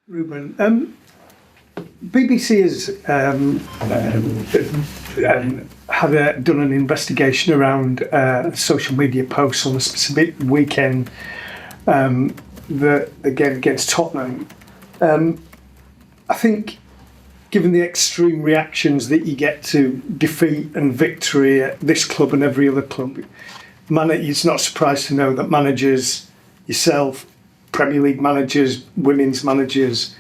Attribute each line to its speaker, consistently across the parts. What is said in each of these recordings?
Speaker 1: Ruben, BBC has done an investigation around social media posts on a specific weekend, the game against Tottenham. I think, given the extreme reactions that you get to defeat and victory at this club and every other club, it's not surprised to know that managers, yourself, Premier League managers, women's managers,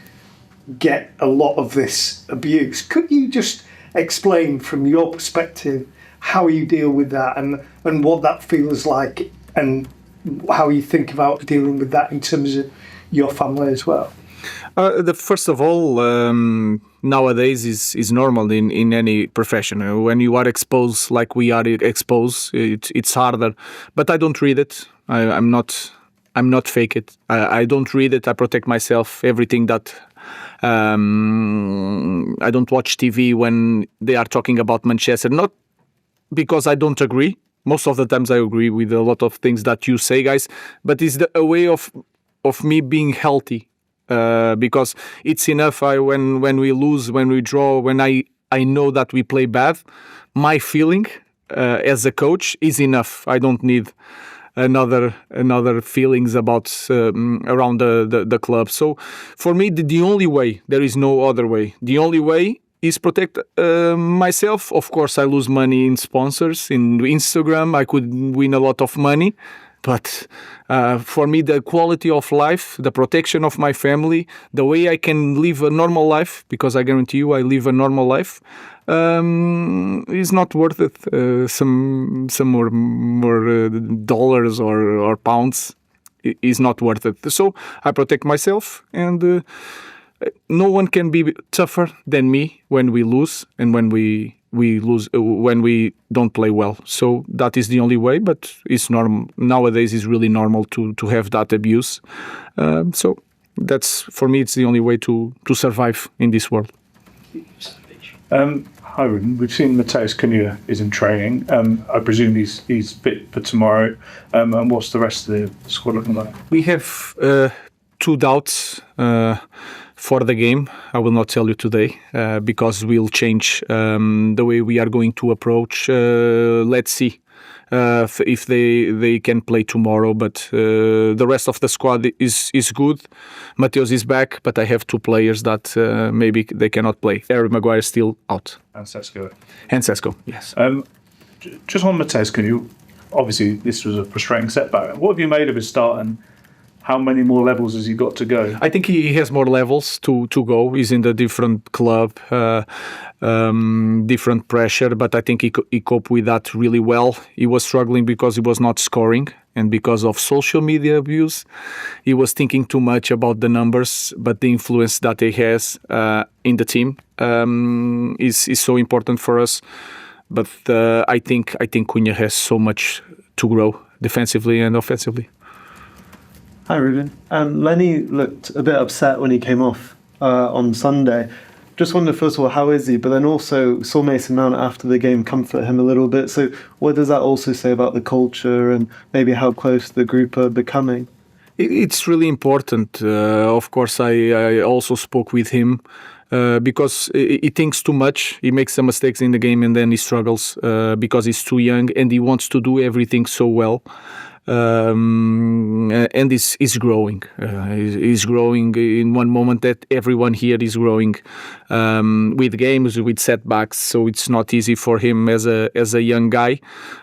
Speaker 1: get a lot of this abuse. Could you just explain from your perspective how you deal with that and what that feels like and how you think about dealing with that in terms of your family as well?
Speaker 2: First of all, nowadays is normal in any profession. When you are exposed like we are exposed, it's harder. But I don't read it. I'm not fake it. I don't read it. I protect myself. Everything that I don't watch TV when they are talking about Manchester. Not because I don't agree. Most of the times I agree with a lot of things that you say, guys. But it's a way of me being healthy. Because it's enough when we lose, when we draw, when I know that we play bad, my feeling as a coach is enough. I don't need another feelings about around the club. So for me, the only way, there is no other way. The only way is protect myself. Of course, I lose money in sponsors, in Instagram. I could win a lot of money. But for me, the quality of life, the protection of my family, the way I can live a normal life, because I guarantee you I live a normal life, is not worth it. Some more dollars or pounds is not worth it. So I protect myself, and no one can be tougher than me when we lose and when we lose when we don't play well. So that is the only way, but it's normal. Nowadays it's really normal to have that abuse. So that's, for me, it's the only way to survive in this world.
Speaker 3: Hi Ruben, we've seen Matheus Cunha is in training. I presume he's fit for tomorrow. And what's the rest of the squad looking like?
Speaker 2: We have 2 doubts for the game. I will not tell you today because we'll change the way we are going to approach. Let's see if they can play tomorrow. But the rest of the squad is good. Matheus is back, but I have 2 players that maybe they cannot play. MAGUIRE is still out.
Speaker 3: And SESKO.
Speaker 2: And SESKO, yes.
Speaker 3: Just on Matheus Cunha, obviously this was a frustrating setback. What have you made of his start, and how many more levels has he got to go?
Speaker 2: I think he has more levels to go. He's in the different club, different pressure, but I think he coped with that really well. He was struggling because he was not scoring, and because of social media abuse. He was thinking too much about the numbers, but the influence that he has in the team is so important for us. But I think Cunha has so much to grow defensively and offensively.
Speaker 4: Hi, Ruben. Leny looked a bit upset when he came off on Sunday. Just wondered, first of all, how is he? But then also saw Mason Mount after the game comfort him a little bit. So what does that also say about the culture and maybe how close the group are becoming?
Speaker 2: It's really important. Of course, I also spoke with him because he thinks too much. He makes some mistakes in the game and then he struggles because he's too young and he wants to do everything so well. And is growing. He's growing in one moment that everyone here is growing with games, with setbacks. So it's not easy for him as a young guy.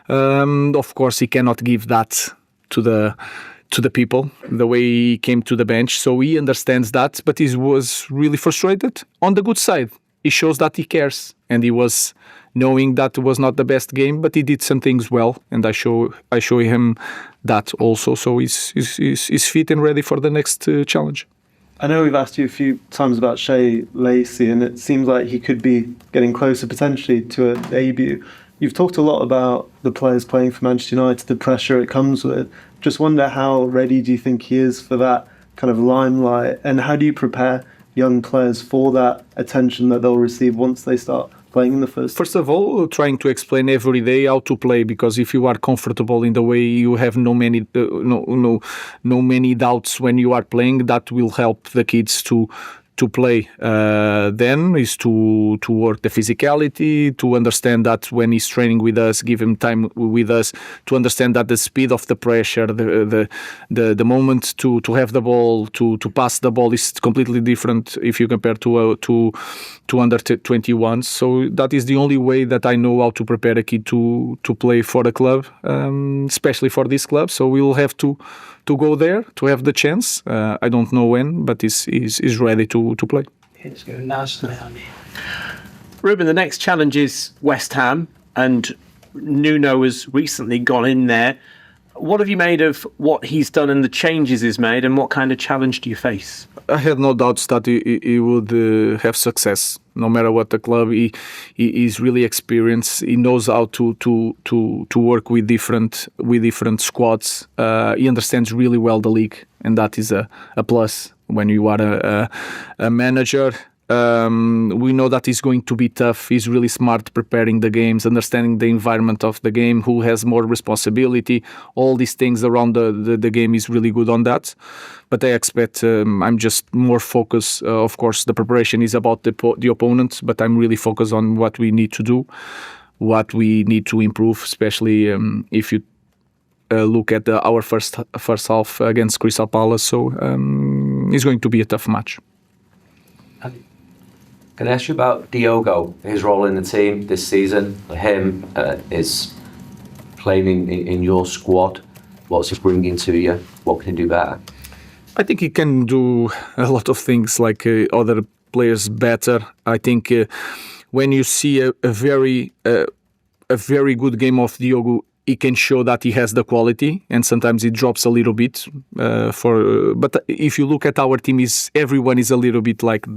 Speaker 2: Of course, he cannot give that to the people the way he came to the bench. So he understands that, but he was really frustrated. On the good side, he shows that he cares, and he was knowing that it was not the best game, but he did some things well, and I show him that also. So he's fit and ready for the next challenge.
Speaker 4: I know we've asked you a few times about Shea Lacey, and it seems like he could be getting closer potentially to a debut. You've talked a lot about the players playing for Manchester United, the pressure it comes with. Just wonder, how ready do you think he is for that kind of limelight, and how do you prepare young players for that attention that they'll receive once they start playing in the first?
Speaker 2: First of all, trying to explain every day how to play, because if you are comfortable in the way, you have no many doubts when you are playing. That will help the kids to play. Then is to work the physicality, to understand that when he's training with us, give him time with us, to understand that the speed of the pressure, the moment to have the ball, to pass the ball is completely different if you compare to under 21. So that is the only way that I know how to prepare a kid to play for the club, especially for this club. So we will have to go there to have the chance. I don't know when, but is ready to play.
Speaker 5: It's going nicely on here.
Speaker 6: Ruben, the next challenge is West Ham, and Nuno has recently gone in there. What have you made of what he's done and the changes he's made, and what kind of challenge do you face?
Speaker 2: I had no doubts that he would have success, no matter what the club. He is really experienced. He knows how to work with different squads. He understands really well the league, and that is a plus when you are a manager. We know that it's going to be tough. He's really smart preparing the games, understanding the environment of the game, who has more responsibility. All these things around the game is really good on that. But I expect I'm just more focused. Of course, the preparation is about the opponent, but I'm really focused on what we need to do, what we need to improve, especially if you look at our first half against Crystal Palace. So it's going to be a tough match.
Speaker 7: Can I ask you about Diogo, his role in the team this season? Him is playing in your squad. What's he bringing to you? What can he do better?
Speaker 2: I think he can do a lot of things like other players better. I think when you see a very good game of Diogo, he can show that he has the quality, and sometimes it drops a little bit. But if you look at our team, everyone is a little bit like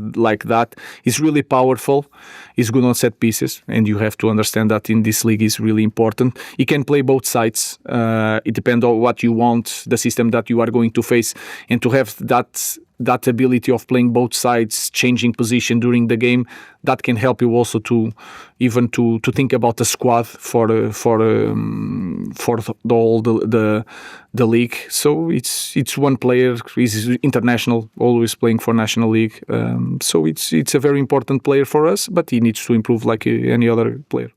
Speaker 2: that. He's really powerful. He's good on set pieces, and you have to understand that in this league is really important. He can play both sides. It depends on what you want, the system that you are going to face, and to have that ability of playing both sides, changing position during the game, that can help you also to think about the squad for the league. So it's one player. He's international, always playing for National League. So it's a very important player for us, but he needs to improve like any other player.